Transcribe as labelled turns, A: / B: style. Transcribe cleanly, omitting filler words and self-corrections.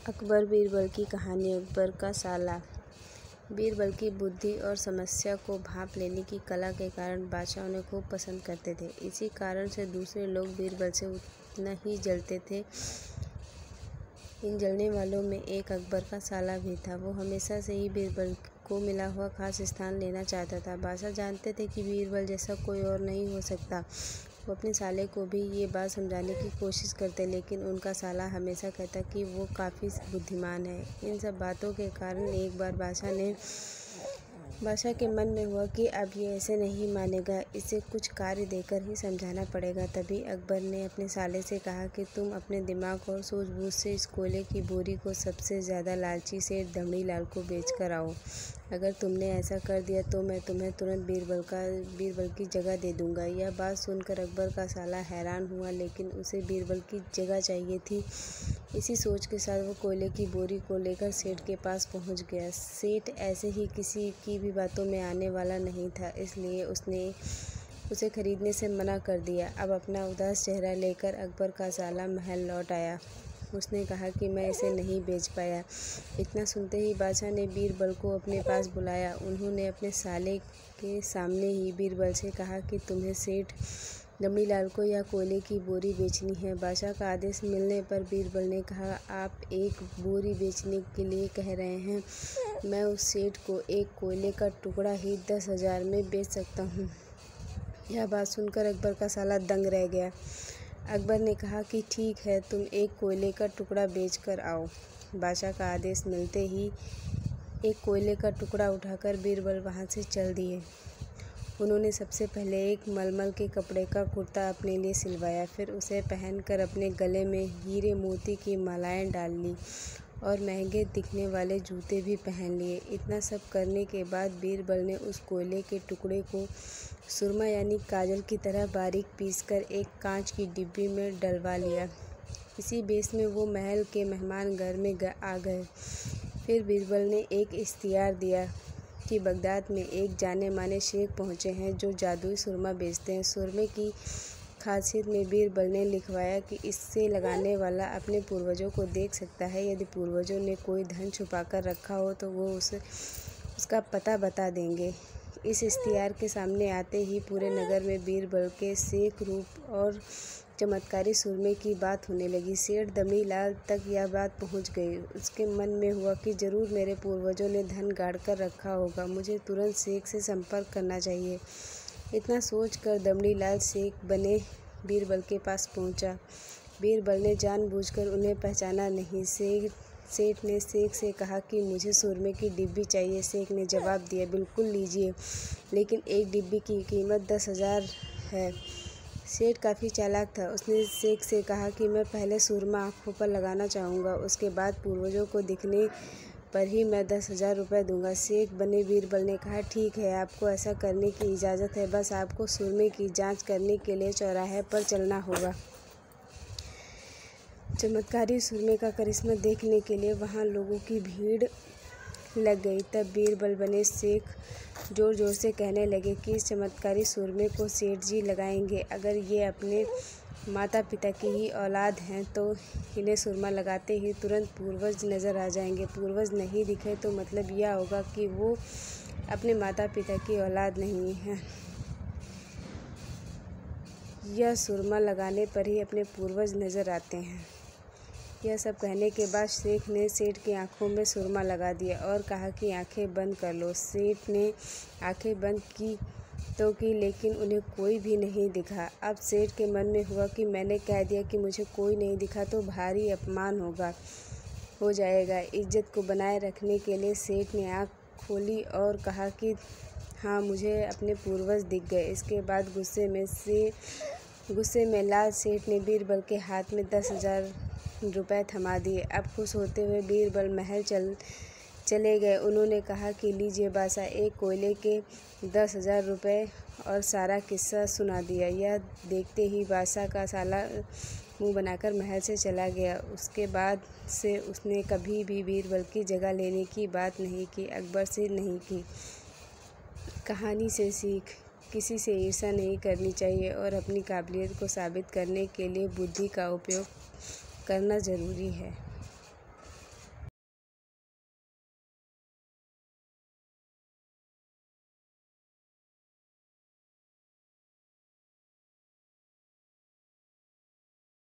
A: अकबर बीरबल की कहानी। अकबर का साला। बीरबल की बुद्धि और समस्या को भांप लेने की कला के कारण बादशाह उन्हें खूब पसंद करते थे। इसी कारण से दूसरे लोग बीरबल से उतना ही जलते थे। इन जलने वालों में एक अकबर का साला भी था। वो हमेशा से ही बीरबल को मिला हुआ खास स्थान लेना चाहता था। बादशाह जानते थे कि बीरबल जैसा कोई और नहीं हो सकता। वो अपने साले को भी ये बात समझाने की कोशिश करते, लेकिन उनका साला हमेशा कहता कि वो काफ़ी बुद्धिमान है। इन सब बातों के कारण एक बार बादशाह के मन में हुआ कि अब ये ऐसे नहीं मानेगा, इसे कुछ कार्य देकर ही समझाना पड़ेगा। तभी अकबर ने अपने साले से कहा कि तुम अपने दिमाग और सूझबूझ से इस कोयले की बोरी को सबसे ज़्यादा लालची सेठ दमड़ी लाल को बेच कर आओ। अगर तुमने ऐसा कर दिया तो मैं तुम्हें तुरंत बीरबल की जगह दे दूंगा। यह बात सुनकर अकबर का साला हैरान हुआ, लेकिन उसे बीरबल की जगह चाहिए थी। इसी सोच के साथ वो कोयले की बोरी को लेकर सेठ के पास पहुंच गया। सेठ ऐसे ही किसी की भी बातों में आने वाला नहीं था, इसलिए उसने उसे खरीदने से मना कर दिया। अब अपना उदास चेहरा लेकर अकबर का साला महल लौट आया। उसने कहा कि मैं इसे नहीं बेच पाया। इतना सुनते ही बादशाह ने बीरबल को अपने पास बुलाया। उन्होंने अपने साले के सामने ही बीरबल से कहा कि तुम्हें सेठ दमड़ी लाल को यह कोयले की बोरी बेचनी है। बादशाह का आदेश मिलने पर बीरबल ने कहा, आप एक बोरी बेचने के लिए कह रहे हैं? मैं उस सेठ को एक कोयले का टुकड़ा ही 10,000 में बेच सकता हूँ। यह बात सुनकर अकबर का साला दंग रह गया। अकबर ने कहा कि ठीक है, तुम एक कोयले का टुकड़ा बेच कर आओ। बादशाह का आदेश मिलते ही एक कोयले का टुकड़ा उठाकर बीरबल वहाँ से चल दिए। उन्होंने सबसे पहले एक मलमल के कपड़े का कुर्ता अपने लिए सिलवाया, फिर उसे पहनकर अपने गले में हीरे मोती की मालाएं डाल ली और महंगे दिखने वाले जूते भी पहन लिए। इतना सब करने के बाद बीरबल ने उस कोयले के टुकड़े को सुरमा यानी काजल की तरह बारीक पीसकर एक कांच की डिब्बी में डलवा लिया। इसी बेस में वो महल के मेहमान घर में आ गए। फिर बीरबल ने एक इश्तिहार दिया कि बगदाद में एक जाने माने शेख पहुँचे हैं जो जादुई सुरमा बेचते हैं। सुरमे की खासियत में बीरबल ने लिखवाया कि इससे लगाने वाला अपने पूर्वजों को देख सकता है। यदि पूर्वजों ने कोई धन छुपा कर रखा हो तो वो उसका पता बता देंगे। इस इश्तिहार के सामने आते ही पूरे नगर में बीरबल के शेख रूप और चमत्कारी सुरमे की बात होने लगी। सेठ दमड़ी लाल तक यह बात पहुंच गई। उसके मन में हुआ कि जरूर मेरे पूर्वजों ने धन गाड़ कर रखा होगा, मुझे तुरंत शेख से संपर्क करना चाहिए। इतना सोचकर दमड़ी लाल शेख बने बीरबल के पास पहुंचा। बीरबल ने जानबूझकर उन्हें पहचाना नहीं। सेठ ने शेख से कहा कि मुझे सुरमे की डिब्बी चाहिए। शेख ने जवाब दिया, बिल्कुल लीजिए, लेकिन एक डिब्बी की कीमत 10,000 है। सेठ काफ़ी चालाक था। उसने शेख से कहा कि मैं पहले सुरमा आँखों पर लगाना चाहूँगा, उसके बाद पूर्वजों को दिखने पर ही मैं 10,000 रुपये दूंगा। शेख बने बीरबल ने कहा, ठीक है, आपको ऐसा करने की इजाज़त है, बस आपको सुरमे की जांच करने के लिए चौराहे पर चलना होगा। चमत्कारी सुरमे का करिश्मा देखने के लिए वहाँ लोगों की भीड़ लग गई। तब बीरबल बने शेख जोर जोर से कहने लगे कि इस चमत्कारी सुरमे को सेठ जी लगाएंगे। अगर ये अपने माता पिता की ही औलाद हैं तो इन्हें सुरमा लगाते ही तुरंत पूर्वज नज़र आ जाएंगे। पूर्वज नहीं दिखे तो मतलब यह होगा कि वो अपने माता पिता की औलाद नहीं है। यह सुरमा लगाने पर ही अपने पूर्वज नज़र आते हैं। यह सब कहने के बाद शेख ने सेठ की आंखों में सुरमा लगा दिया और कहा कि आंखें बंद कर लो। सेठ ने आंखें बंद की तो की, लेकिन उन्हें कोई भी नहीं दिखा। अब सेठ के मन में हुआ कि मैंने कह दिया कि मुझे कोई नहीं दिखा तो भारी अपमान हो जाएगा। इज्जत को बनाए रखने के लिए सेठ ने आँख खोली और कहा कि हाँ, मुझे अपने पूर्वज दिख गए। इसके बाद गुस्से में लाल सेठ ने बीरबल के हाथ में 10,000 रुपये थमा दिए। अब खुश होते हुए बीरबल महल चले गए। उन्होंने कहा कि लीजिए बादशाह, एक कोयले के 10,000 रुपये, और सारा किस्सा सुना दिया। यह देखते ही बादशाह का साला मुंह बनाकर महल से चला गया। उसके बाद से उसने कभी भी बीरबल की जगह लेने की बात नहीं की, अकबर से नहीं की। कहानी से सीख, किसी से ईर्ष्या नहीं करनी चाहिए और अपनी काबिलियत को साबित करने के लिए बुद्धि का उपयोग करना ज़रूरी है।